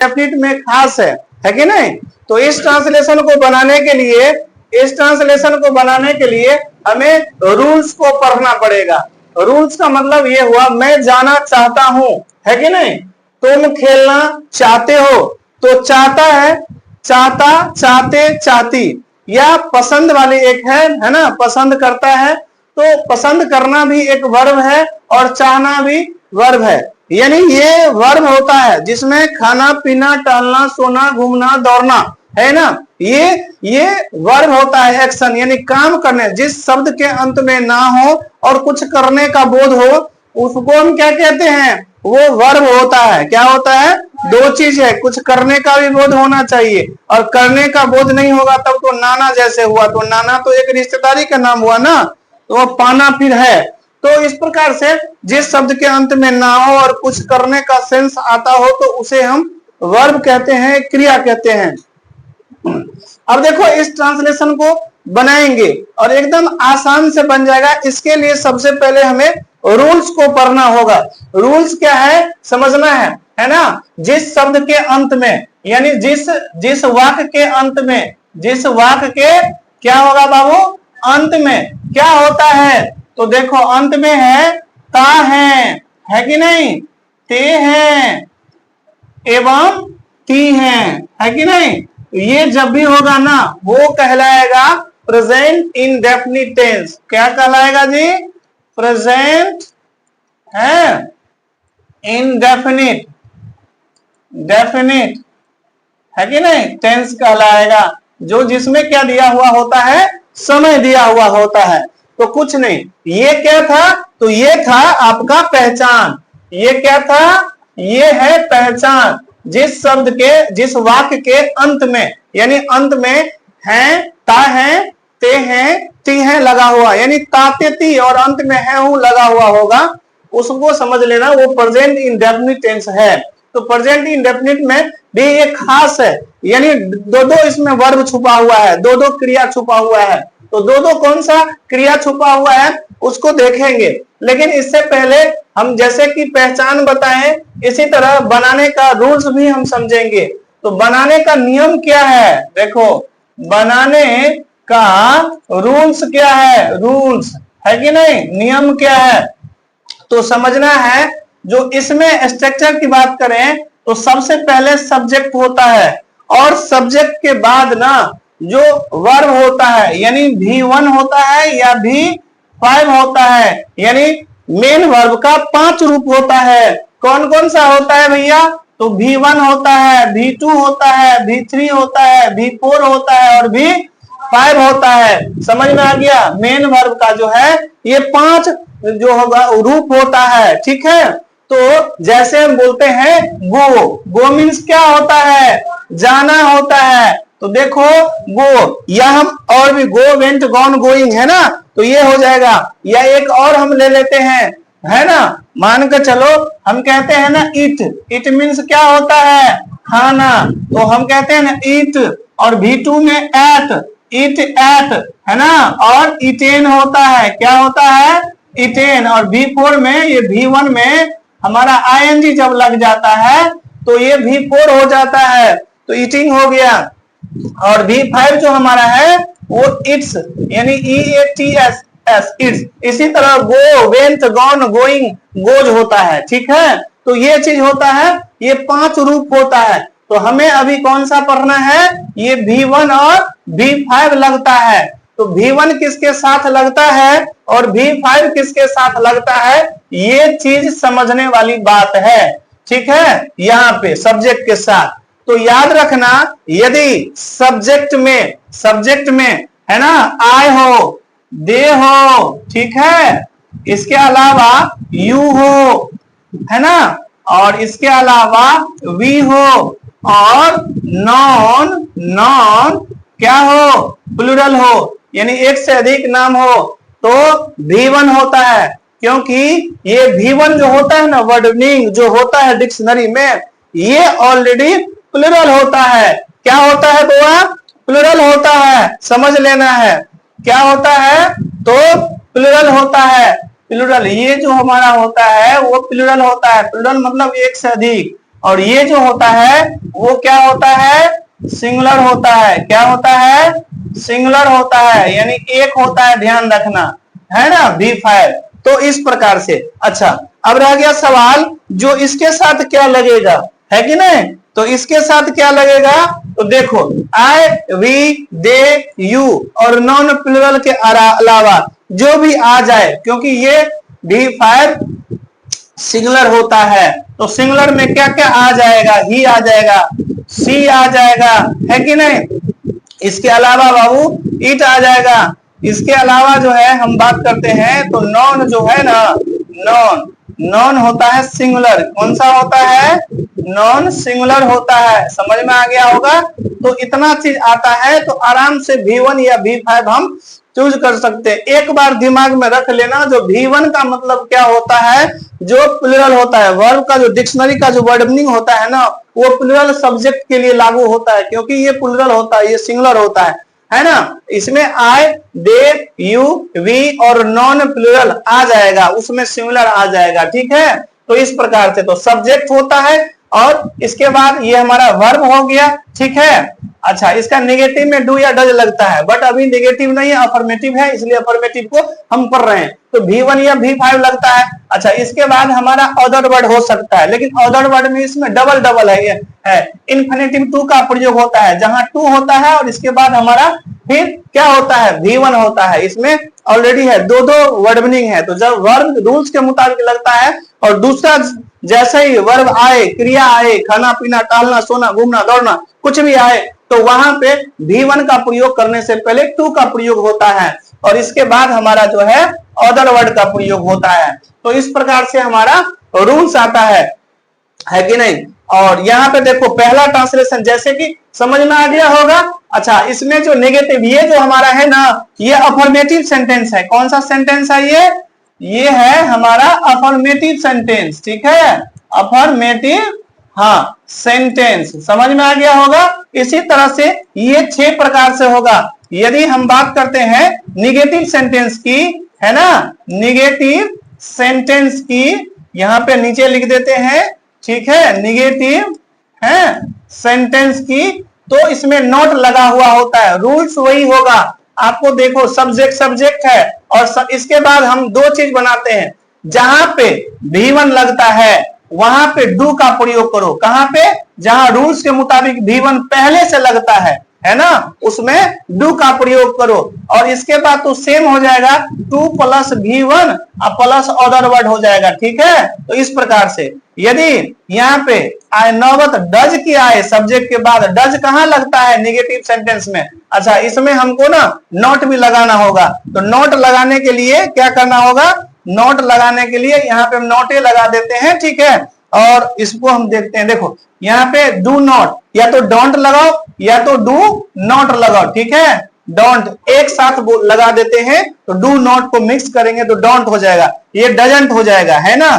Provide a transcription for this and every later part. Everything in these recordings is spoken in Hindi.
डेफिनेट में खास है कि नहीं। तो इस ट्रांसलेशन को बनाने के लिए हमें रूल्स को पढ़ना पड़ेगा। रूल्स का मतलब ये हुआ मैं जाना चाहता हूं, है कि नहीं। तुम खेलना चाहते हो, तो चाहता है चाहता, चाहते, चाहती, या पसंद वाली एक है ना, पसंद करता है। तो पसंद करना भी एक वर्ब है और चाहना भी वर्ब है। यानी ये वर्ब होता है जिसमें खाना पीना, टहलना, सोना, घूमना, दौड़ना है ना, ये वर्ब होता है, एक्शन यानी काम करने। जिस शब्द के अंत में ना हो और कुछ करने का बोध हो उसको हम क्या कहते हैं, वो वर्ब होता है। क्या होता है, दो चीज है, कुछ करने का भी बोध होना चाहिए और करने का बोध नहीं होगा तब तो नाना जैसे हुआ। तो नाना तो एक रिश्तेदारी का नाम हुआ ना, तो वो पाना फिर है। तो इस प्रकार से जिस शब्द के अंत में ना हो और कुछ करने का सेंस आता हो तो उसे हम वर्ब कहते हैं, क्रिया कहते हैं। अब देखो इस ट्रांसलेशन को बनाएंगे और एकदम आसान से बन जाएगा। इसके लिए सबसे पहले हमें रूल्स को पढ़ना होगा। रूल्स क्या है समझना है ना। जिस शब्द के अंत में यानी जिस वाक्य के अंत में, जिस वाक्य के क्या होगा बाबू, अंत में क्या होता है, तो देखो अंत में है ता है कि नहीं, ते हैं एवं ती है कि नहीं। ये जब भी होगा ना वो कहलाएगा प्रेजेंट इंडेफिनिट टेंस। क्या कहलाएगा जी, प्रेजेंट है इंडेफिनिट, डेफिनिट है कि नहीं, टेंस कहलाएगा। जो जिसमें क्या दिया हुआ होता है, समय दिया हुआ होता है। तो कुछ नहीं, ये क्या था, तो ये था आपका पहचान। ये क्या था, ये है पहचान। जिस शब्द के, जिस वाक्य के अंत में यानी अंत में है, ता है, ते हैं, ती है लगा हुआ, यानी ताते ती और अंत में है हूं लगा हुआ होगा, उसको समझ लेना वो प्रेजेंट इंडेफिनिट टेंस है। तो प्रेजेंट इंडेफिनिट में भी ये खास है, यानी दो इसमें वर्ब छुपा हुआ है, दो क्रिया छुपा हुआ है। तो दो कौन सा क्रिया छुपा हुआ है उसको देखेंगे। लेकिन इससे पहले हम जैसे कि पहचान बताएं, इसी तरह बनाने का रूल्स भी हम समझेंगे। तो बनाने का नियम क्या है, देखो बनाने का रूल्स क्या है, रूल्स है कि नहीं, नियम क्या है, तो समझना है। जो इसमें स्ट्रक्चर की बात करें तो सबसे पहले सब्जेक्ट होता है और सब्जेक्ट के बाद ना जो वर्ब होता है यानी V1 होता है या V5 होता है, यानी मेन वर्ब का 5 रूप होता है। कौन कौन सा होता है भैया, तो V1 होता है, V2 होता है, V3 होता है, V4 होता है और V5 होता है। समझ में आ गया, मेन वर्ब का जो है ये 5 जो होगा रूप होता है, ठीक है। तो जैसे हम बोलते हैं गो मीन्स क्या होता है, जाना होता है। तो देखो गो, या हम और भी गो, वेंट, गॉन, गोइंग है ना, तो ये हो जाएगा। या एक और हम ले लेते हैं, है ना, मान के चलो हम कहते हैं ना इट मीन्स क्या होता है, खाना, तो हम कहते हैं ना ईट। और V2 में इट एट है ना, और इटेन होता है, क्या होता है, इटेन। और V4 में, ये V1 में हमारा ING जब लग जाता है तो ये V4 हो जाता है, तो ईटिंग हो गया। और V5 जो हमारा है वो इट्स यानी EATS इट्स। इसी तरह गो, वेंट, गॉन, गोइंग, गोज होता है, ठीक है। तो ये चीज होता है, ये 5 रूप होता है। तो हमें अभी कौन सा पढ़ना है, ये V1 और V5 लगता है। तो V1 किसके साथ लगता है और V5 किसके साथ लगता है, ये चीज समझने वाली बात है, ठीक है, यहाँ पे सब्जेक्ट के साथ। तो याद रखना, यदि सब्जेक्ट में है ना आई हो, दे हो, ठीक है, इसके अलावा यू हो, है ना, और इसके अलावा वी हो, और नॉन क्या हो, प्लूरल हो, यानी एक से अधिक नाम हो, तो V1 होता है। क्योंकि ये V1 जो होता है ना, वर्डनिंग जो होता है डिक्शनरी में, ये ऑलरेडी प्लूरल होता है। क्या होता है बुआ, प्लूरल होता है, समझ लेना है। क्या होता है, तो प्लूरल होता है। प्लूरल ये जो हमारा होता है वो प्लूरल होता है। प्लूरल मतलब एक से अधिक, और ये जो होता है वो क्या होता है, सिंगुलर होता है। क्या होता है, सिंगुलर होता है, यानी एक होता है, ध्यान रखना है ना, V5। तो इस प्रकार से। अच्छा, अब रह गया सवाल जो इसके साथ क्या लगेगा, है कि नहीं। तो इसके साथ क्या लगेगा, तो देखो आई वी दे यू और नॉन प्लूरल के अलावा जो भी आ जाए, क्योंकि ये V5 सिंगुलर होता है, तो सिंगुलर में क्या क्या आ जाएगा, ही आ जाएगा, सी आ जाएगा, है कि नहीं। इसके अलावा बाबू इट आ जाएगा। इसके अलावा जो है हम बात करते हैं तो नॉन जो है ना, नॉन होता है सिंगुलर। कौन सा होता है, नॉन सिंगुलर होता है। समझ में आ गया होगा। तो इतना चीज आता है तो आराम से V1 या V5 हम चूज कर सकते हैं। एक बार दिमाग में रख लेना, जो V1 का मतलब क्या होता है, जो प्लूरल होता है, वर्ब का जो डिक्शनरी का जो वर्ड मीनिंग होता है ना, वो प्लूरल सब्जेक्ट के लिए लागू होता है, क्योंकि ये प्लूरल होता है, ये सिंगुलर होता है ना। इसमें आई दे यू वी और नॉन प्लूरल आ जाएगा, उसमें सिंगुलर आ जाएगा, ठीक है। तो इस प्रकार से तो सब्जेक्ट होता है और इसके बाद ये हमारा वर्ब हो गया, ठीक है। अच्छा, इसका नेगेटिव में डू या डज लगता है, बट अभी नेगेटिव नहीं है, अफर्मेटिव है, इसलिए अफर्मेटिव को हम पढ़ रहे हैं। तो V1 या V5 लगता है। अच्छा, इसके बाद हमारा अदर वर्ड हो सकता है, लेकिन अदर वर्ड में इसमें डबल है, ये है इन्फिनेटिव टू का प्रयोग होता है, जहां टू होता है और इसके बाद हमारा फिर क्या होता है, V1 होता है। इसमें ऑलरेडी है, दो वर्ड मीनिंग है। तो जब वर्ब रूल्स के मुताबिक लगता है और दूसरा जैसे ही वर्ब आए, क्रिया आए, खाना पीना, टहलना, सोना, घूमना, दौड़ना, कुछ भी आए, तो वहां पे V1 का प्रयोग करने से पहले टू का प्रयोग होता है और इसके बाद हमारा जो है अदर वर्ड का प्रयोग होता है। तो इस प्रकार से हमारा रूल्स आता है कि नहीं। और यहाँ पे देखो पहला ट्रांसलेशन जैसे कि समझ में आ गया होगा। अच्छा, इसमें जो नेगेटिव, ये जो हमारा है ना, ये अफर्मेटिव सेंटेंस है। कौन सा सेंटेंस है ये है हमारा अफर्मेटिव सेंटेंस, ठीक है, अफर्मेटिव, हाँ, सेंटेंस। समझ में आ गया होगा। इसी तरह से ये 6 प्रकार से होगा। यदि हम बात करते हैं निगेटिव सेंटेंस की, है ना, निगेटिव सेंटेंस की, यहाँ पे नीचे लिख देते हैं, ठीक है, निगेटिव है सेंटेंस की, तो इसमें नोट लगा हुआ होता है। रूल्स वही होगा। आपको देखो सब्जेक्ट है और इसके बाद हम 2 चीज बनाते हैं। जहां पे V1 लगता है वहां पे डू का प्रयोग करो। कहां पे, जहां रूल्स के मुताबिक V1 पहले से लगता है ना, उसमें डू का प्रयोग करो। और इसके बाद तो सेम हो जाएगा, 2 + V1 प्लस अदर वर्ड हो जाएगा, ठीक है। तो इस प्रकार से यदि यहाँ पे आए नौबत डज की आए, सब्जेक्ट के बाद डज कहाँ लगता है, नेगेटिव सेंटेंस में। अच्छा, इसमें हमको ना नोट भी लगाना होगा। तो नोट लगाने के लिए क्या करना होगा, नोट लगाने के लिए यहाँ पे हम नोटे लगा देते हैं, ठीक है। और इसको हम देखते हैं, देखो यहाँ पे डू नॉट, या तो डोंट लगाओ या तो डू नॉट लगाओ, ठीक है। डोंट एक साथ लगा देते हैं तो डू नॉट को मिक्स करेंगे तो डोंट हो जाएगा, ये डजंट हो जाएगा, है ना,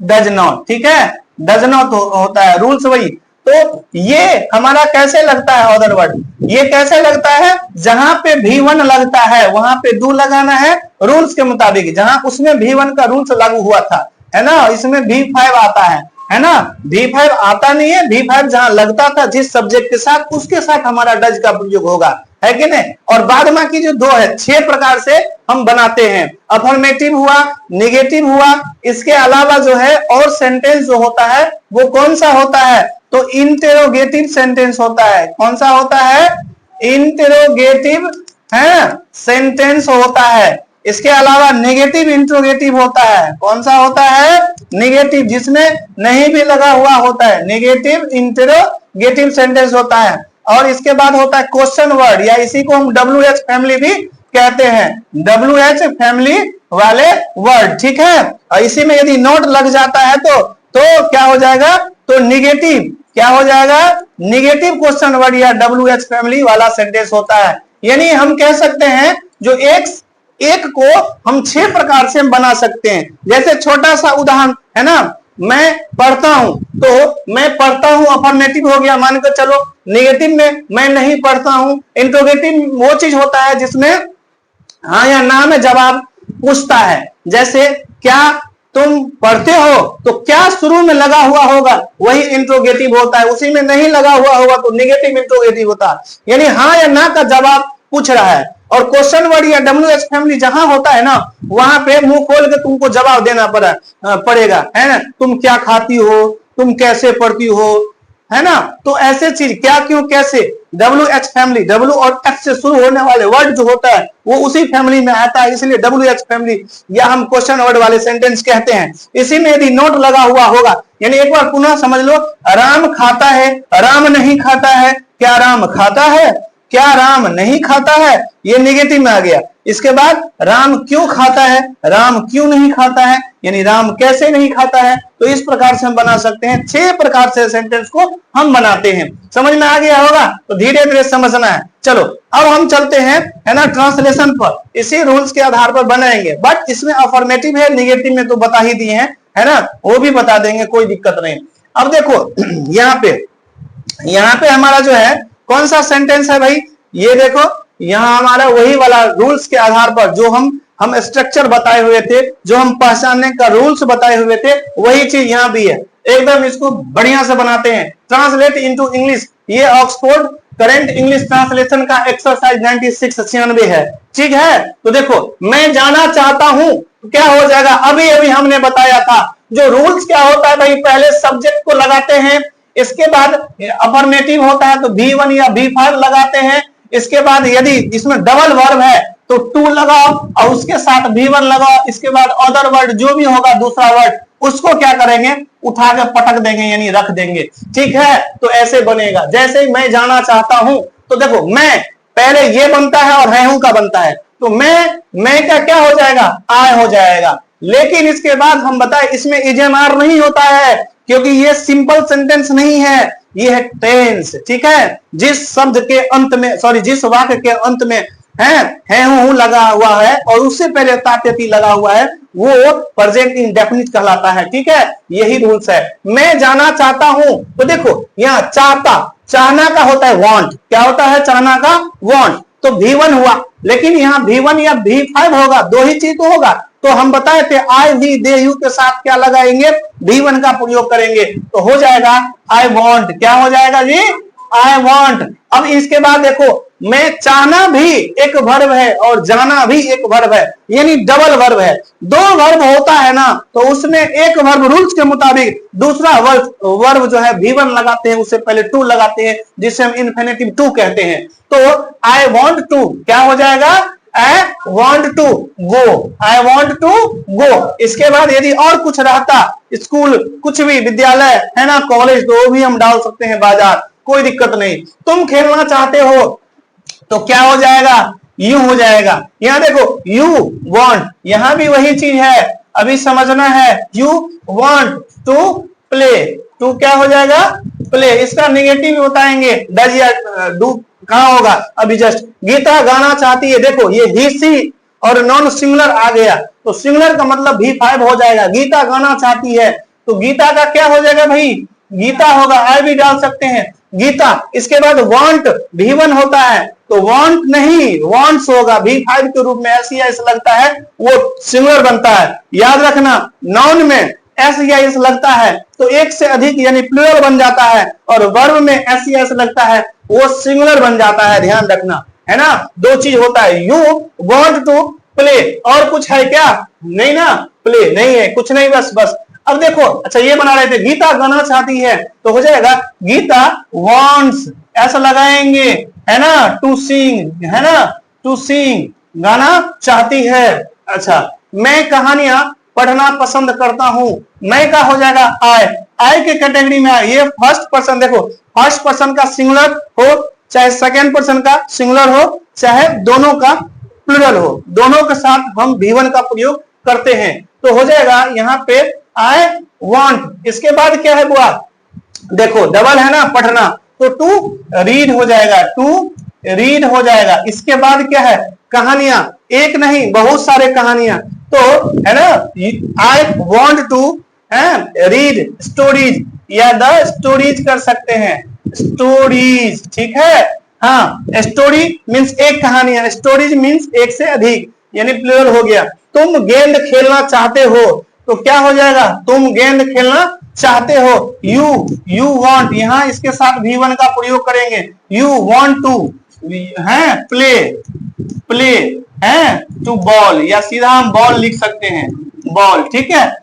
डज नॉट, ठीक है, डज नॉट होता है, रूल्स वही। तो ये हमारा कैसे लगता है अदर वर्ड, ये कैसे लगता है, जहां पे V1 लगता है वहां पे डू लगाना है रूल्स के मुताबिक, जहां उसमें V1 का रूल्स लागू हुआ था, है ना। इसमें V5 आता है ना। V5 आता नहीं है, V5 जहां लगता था जिस सब्जेक्ट के साथ, उसके साथ हमारा डज का प्रयोग होगा, है कि नहीं। और बाद बाकी जो 2 है, 6 प्रकार से हम बनाते हैं। अफर्मेटिव हुआ, नेगेटिव हुआ, इसके अलावा जो है और सेंटेंस जो होता है वो कौन सा होता है, तो इंटेरोगेटिव सेंटेंस होता है। कौन सा होता है, इंटेरोगेटिव है सेंटेंस होता है। इसके अलावा नेगेटिव इंट्रोगेटिव होता है। कौन सा होता है, नेगेटिव, जिसमें नहीं भी लगा हुआ होता है, नेगेटिव इंट्रोगेटिव सेंटेंस होता है। और इसके बाद होता है क्वेश्चन वर्ड, या इसी को हम WH फैमिली भी कहते हैं, WH फैमिली वाले वर्ड, ठीक है। और इसी में यदि नोट लग जाता है तो क्या हो जाएगा, तो निगेटिव, क्या हो जाएगा, निगेटिव क्वेश्चन वर्ड या WH फैमिली वाला सेंटेंस होता है। यानी हम कह सकते हैं जो एक को हम 6 प्रकार से बना सकते हैं। जैसे छोटा सा उदाहरण है ना, मैं पढ़ता हूं, तो मैं पढ़ता हूं अफर्मेटिव हो गया, मान कर चलो। नेगेटिव में मैं नहीं पढ़ता हूं। इंट्रोगेटिव वो चीज होता है जिसमें हाँ या ना में जवाब पूछता है, जैसे क्या तुम पढ़ते हो तो क्या शुरू में लगा हुआ होगा वही इंट्रोगेटिव होता है, उसी में नहीं लगा हुआ होगा तो नेगेटिव इंट्रोगेटिव होता है, यानी हाँ या ना का जवाब पूछ रहा है। और क्वेश्चन वर्ड या WH फैमिली जहां होता है ना वहां पे मुंह खोल के तुमको जवाब देना पड़ेगा, है ना। तुम क्या खाती हो, तुम कैसे पढ़ती हो, है ना। तो ऐसे चीज क्या क्यों कैसे WH फैमिली, W और H से शुरू होने वाले वर्ड जो होता है वो उसी फैमिली में आता है, इसलिए WH फैमिली या हम क्वेश्चन वर्ड वाले सेंटेंस कहते हैं। इसी में यदि नोट लगा हुआ होगा, यानी एक बार पुनः समझ लो, राम खाता है, राम नहीं खाता है, क्या राम खाता है, क्या राम नहीं खाता है, ये नेगेटिव में आ गया। इसके बाद राम क्यों खाता है, राम क्यों नहीं खाता है, यानी राम कैसे नहीं खाता है। तो इस प्रकार से हम बना सकते हैं, 6 प्रकार से सेंटेंस को हम बनाते हैं। समझ में आ गया होगा, तो धीरे धीरे समझना है। चलो अब हम चलते हैं, है ना, ट्रांसलेशन पर। इसी रूल्स के आधार पर बनाएंगे, बट इसमें अफर्मेटिव है, निगेटिव में तो बता ही दिए हैं, है ना, वो भी बता देंगे, कोई दिक्कत नहीं। अब देखो यहाँ पे हमारा जो है कौन सा सेंटेंस है भाई, ये देखो यहाँ हमारा वही वाला रूल्स के आधार पर जो हम स्ट्रक्चर बताए हुए थे, जो हम पहचानने का रूल्स बताए हुए थे, वही चीज यहाँ भी है। एकदम इसको बढ़िया से बनाते हैं। ट्रांसलेट इनटू इंग्लिश, ये ऑक्सफोर्ड करंट इंग्लिश ट्रांसलेशन का एक्सरसाइज 96 है, ठीक है। तो देखो मैं जाना चाहता हूं तो क्या हो जाएगा, अभी अभी हमने बताया था जो रूल्स क्या होता है भाई, पहले सब्जेक्ट को लगाते हैं, इसके बाद अफर्मेटिव होता है तो V1 या V5 लगाते हैं, इसके बाद यदि इसमें डबल वर्ब है तो टू लगाओ और उसके साथ V1 लगाओ, इसके बाद अदर वर्ड जो भी होगा दूसरा वर्ड उसको क्या करेंगे, उठा के पटक देंगे, यानी रख देंगे, ठीक है। तो ऐसे बनेगा, जैसे ही मैं जाना चाहता हूं तो देखो मैं पहले ये बनता है और है हूं का बनता है, तो मैं का क्या हो जाएगा, आय हो जाएगा। लेकिन इसके बाद हम बताए इसमें इजमार नहीं होता है, क्योंकि ये सिंपल सेंटेंस नहीं है, ये है टेंस, ठीक है। जिस शब्द के अंत में, सॉरी जिस वाक्य के अंत में है हूं लगा हुआ है और उससे पहले तात्यति लगा हुआ है वो प्रेजेंट इंडेफिनिट कहलाता है, ठीक है। यही रूल्स है। मैं जाना चाहता हूं तो देखो यहाँ चाहता, चाहना का होता है वांट, क्या होता है, चाहना का वांट, तो V1 हुआ, लेकिन यहाँ V1 या V5 होगा, दो ही चीज तो होगा। तो हम बताए थे आई वी दे यू के साथ क्या लगाएंगे, V1 का प्रयोग करेंगे, तो हो जाएगा आई वॉन्ट, क्या हो जाएगा जी, आई वॉन्ट। अब इसके बाद देखो मैं चाहना भी एक वर्ब है और जाना भी एक वर्ब है, यानी डबल वर्ब है। दो वर्ब होता है ना तो उसमें एक वर्ब रूल्स के मुताबिक दूसरा वर्ब जो है V1 लगाते हैं, उससे पहले टू लगाते हैं, जिसे हम इन्फिनेटिव टू कहते हैं। तो आई वॉन्ट टू क्या हो जाएगा, I want to go, I want to go. इसके बाद यदि और कुछ रहता, स्कूल कुछ भी, विद्यालय है ना, कॉलेज, तो वो भी हम डाल सकते हैं, बाजार, कोई दिक्कत नहीं। तुम खेलना चाहते हो तो क्या हो जाएगा, यू हो जाएगा। यहां देखो यू वॉन्ट, यहां भी वही चीज है, अभी समझना है। You want to play, to क्या हो जाएगा, प्ले। इसका नेगेटिव बताएंगे, डज या डू कहां होगा, अभी जस्ट। गीता गाना चाहती है, देखो ये ही सी और नॉन सिंगुलर आ गया, तो सिंगुलर का मतलब V5 हो जाएगा। गीता गाना चाहती है तो गीता का क्या हो जाएगा भाई, गीता होगा, आई भी डाल सकते हैं, गीता। इसके बाद वांट V1 होता है तो वांट नहीं वांट्स होगा, V5 के रूप में एस या एस लगता है, वो सिंगुलर बनता है। याद रखना नाउन में एस या एस लगता है तो एक से अधिक यानी प्लूरल बन जाता है, और वर्ब में एस या एस लगता है वो सिंगुलर बन जाता है, ध्यान रखना, है ना। दो चीज होता है, यू वांट टू प्ले, और कुछ है क्या, नहीं ना, प्ले नहीं है, कुछ नहीं, बस। अब देखो अच्छा ये बना रहे थे, गीता गाना चाहती है तो हो जाएगा गीता वांट्स, ऐसा लगाएंगे, है ना, टू सिंग, है ना, टू सिंग, गाना चाहती है। अच्छा मैं कहानियां पढ़ना पसंद करता हूं, मैं का हो जाएगा आई के कैटेगरी में आए। ये फर्स्ट पर्सन, देखो फर्स्ट पर्सन का सिंगुलर हो चाहे सेकेंड पर्सन का सिंगुलर हो चाहे दोनों का प्लूरल हो, दोनों के साथ हम V1 का प्रयोग करते हैं। तो हो जाएगा यहाँ पे आई वॉन्ट। इसके बाद क्या है बुआ, देखो डबल है ना, पढ़ना, तो टू रीड हो जाएगा, टू रीड हो जाएगा। इसके बाद क्या है, कहानियां, एक नहीं बहुत सारे कहानियां, तो है ना, I want to read stories या द स्टोरीज कर सकते हैं, स्टोरीज, ठीक है। हाँ स्टोरी मीन्स एक कहानी है, स्टोरीज मीन्स एक से अधिक, यानी प्लूरल हो गया। तुम गेंद खेलना चाहते हो तो क्या हो जाएगा, तुम गेंद खेलना चाहते हो, यू वांट, यहां इसके साथ V1 का प्रयोग करेंगे, यू वांट टू है प्ले है टू बॉल, या सीधा हम बॉल लिख सकते हैं, बॉल, ठीक है।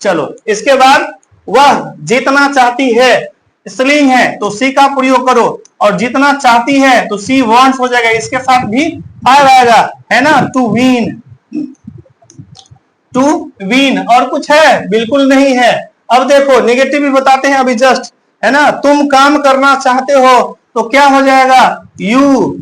चलो इसके बाद वह जीतना चाहती है, स्त्रीलिंग है तो सी का प्रयोग करो, और जीतना चाहती है तो सी वांट्स हो जाएगा, इसके साथ भी फाइव आएगा, है ना, टू विन, और कुछ है, बिल्कुल नहीं है। अब देखो नेगेटिव भी बताते हैं अभी जस्ट, है ना, तुम काम करना चाहते हो तो क्या हो जाएगा, यू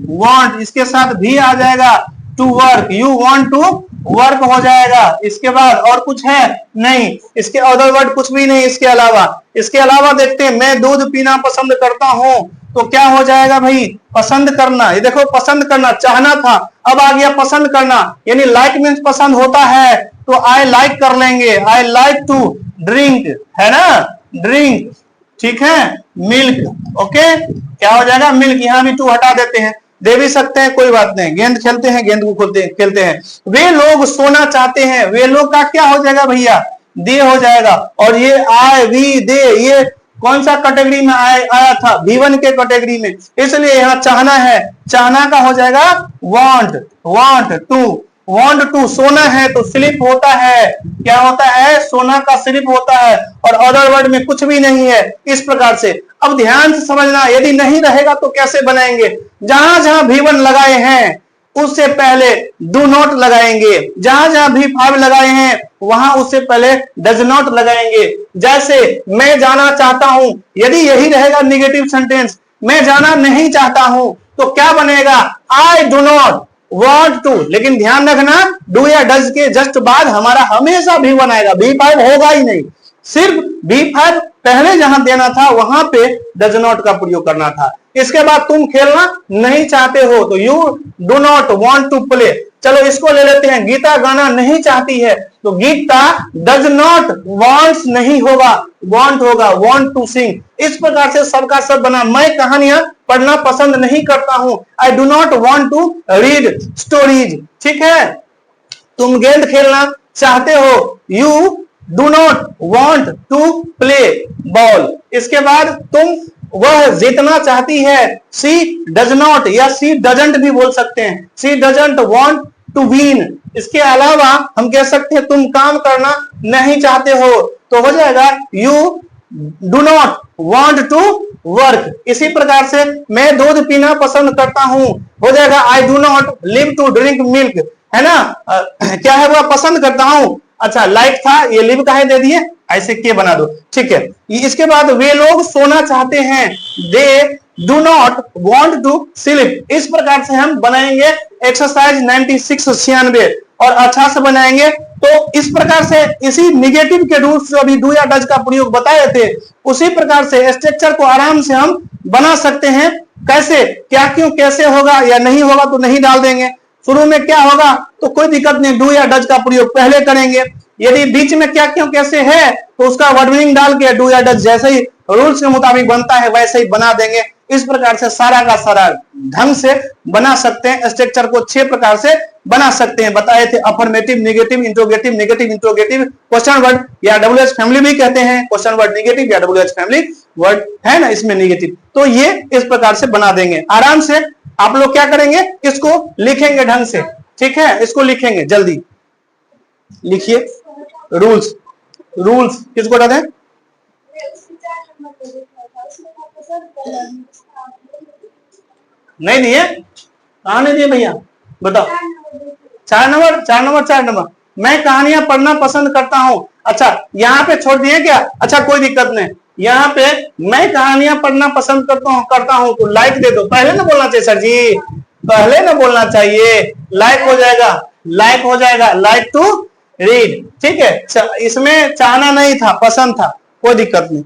वांट, इसके साथ भी आ जाएगा, to work, you want to work हो जाएगा। इसके बाद और कुछ है नहीं, इसके अदर वर्ड कुछ भी नहीं इसके अलावा। इसके अलावा देखते हैं, मैं दूध पीना पसंद करता हूं, तो क्या हो जाएगा भाई, पसंद करना, ये देखो पसंद करना, चाहना था, अब आ गया पसंद करना, यानी लाइक मीन्स पसंद होता है, तो आई लाइक कर लेंगे, आई लाइक टू ड्रिंक, है ना, ड्रिंक, ठीक है, मिल्क, ओके, क्या हो जाएगा, मिल्क, यहां भी टू हटा देते हैं, दे भी सकते हैं, कोई बात नहीं, गेंद खेलते हैं, गेंद को खेलते हैं। वे लोग सोना चाहते हैं, वे लोग का क्या हो जाएगा भैया, दे हो जाएगा, और ये आए वी दे, ये कौन सा कैटेगरी में आया था, V1 के कैटेगरी में, इसलिए यहाँ चाहना है, चाहना का हो जाएगा वांट टू, सोना है तो स्लिप होता है, क्या होता है, सोना का स्लिप होता है, और अदर वर्ड में कुछ भी नहीं है, इस प्रकार से। अब ध्यान से समझना, यदि नहीं रहेगा तो कैसे बनाएंगे, जहां जहां V1 लगाए हैं उससे पहले डू नॉट लगाएंगे, जहां जहां V5 लगाए हैं वहां उससे पहले डज नॉट लगाएंगे। जैसे मैं जाना चाहता हूं, यदि यही रहेगा निगेटिव सेंटेंस, मैं जाना नहीं चाहता हूं, तो क्या बनेगा, I do not want to, लेकिन ध्यान रखना डू या डज के जस्ट बाद हमारा हमेशा V1 आएगा, V5 होगा ही नहीं, सिर्फ V5 पहले जहां देना था वहां पे डज नॉट का प्रयोग करना था। इसके बाद तुम खेलना नहीं चाहते हो, तो you do not want to play. चलो इसको ले लेते हैं, गीता गाना नहीं चाहती है, तो गीता डज नॉट वांट्स नहीं होगा, वांट होगा, वांट टू सिंग। इस प्रकार से सबका सब बना। मैं कहानियां पढ़ना पसंद नहीं करता हूं, I do not want to read stories, ठीक है। तुम गेंद खेलना चाहते हो, you do not want to play ball. इसके बाद तुम, वह जीतना चाहती है, सी डज नॉट, या सी डजंट भी बोल सकते हैं, सी डजंट वांट टू विन। इसके अलावा हम कह सकते हैं तुम काम करना नहीं चाहते हो, तो हो जाएगा you do not want to work. इसी प्रकार से मैं दूध पीना पसंद करता हूं, हो जाएगा I do not live to drink milk, है ना, क्या है वह पसंद करता हूं, अच्छा लाइक था, ये लिव का है दे दिए, ऐसे के बना दो, ठीक है। इसके बाद वे लोग सोना चाहते हैं, they do not want to sleep. इस प्रकार से हम बनाएंगे एक्सरसाइज 96 और अच्छा से बनाएंगे। तो इस प्रकार से इसी निगेटिव के रूल्स जो अभी डू या डज का प्रयोग बताए थे, उसी प्रकार से स्ट्रक्चर को आराम से हम बना सकते हैं। कैसे, क्या, क्यों, कैसे होगा या नहीं होगा तो नहीं डाल देंगे, शुरू में क्या होगा तो कोई दिक्कत नहीं, डू या डज का प्रयोग पहले करेंगे, यदि बीच में क्या, क्यों, कैसे है तो उसका वर्ड मीनिंग डाल के डू या डज जैसे ही रूल्स के मुताबिक बनता है वैसे ही बना देंगे। इस प्रकार से सारा का सारा ढंग से बना सकते हैं। स्ट्रक्चर को 6 प्रकार से बना सकते हैं, बताए थे, affirmative, negative, interrogative, negative interrogative, question word या WH फैमिली भी कहते हैं, क्वेश्चन वर्ड नेगेटिव या WH फैमिली वर्ड है ना इसमें नेगेटिव। तो ये इस प्रकार से बना देंगे आराम से। आप लोग क्या करेंगे, इसको लिखेंगे ढंग से, ठीक है, इसको लिखेंगे, जल्दी लिखिए। रूल्स, रूल्स किसको बता दें, नहीं दिए, कहा नहीं दिए भैया, बताओ। 4 नंबर, मैं कहानियां पढ़ना पसंद करता हूं, अच्छा यहाँ पे छोड़ दिए क्या, अच्छा कोई दिक्कत नहीं, यहाँ पे मैं कहानियां पढ़ना पसंद करता हूं तो लाइक दे दो। पहले ना बोलना चाहिए सर जी, पहले ना बोलना चाहिए, लाइक हो जाएगा, लाइक टू रीड, ठीक है। इसमें चाहना नहीं था, पसंद था, कोई दिक्कत नहीं।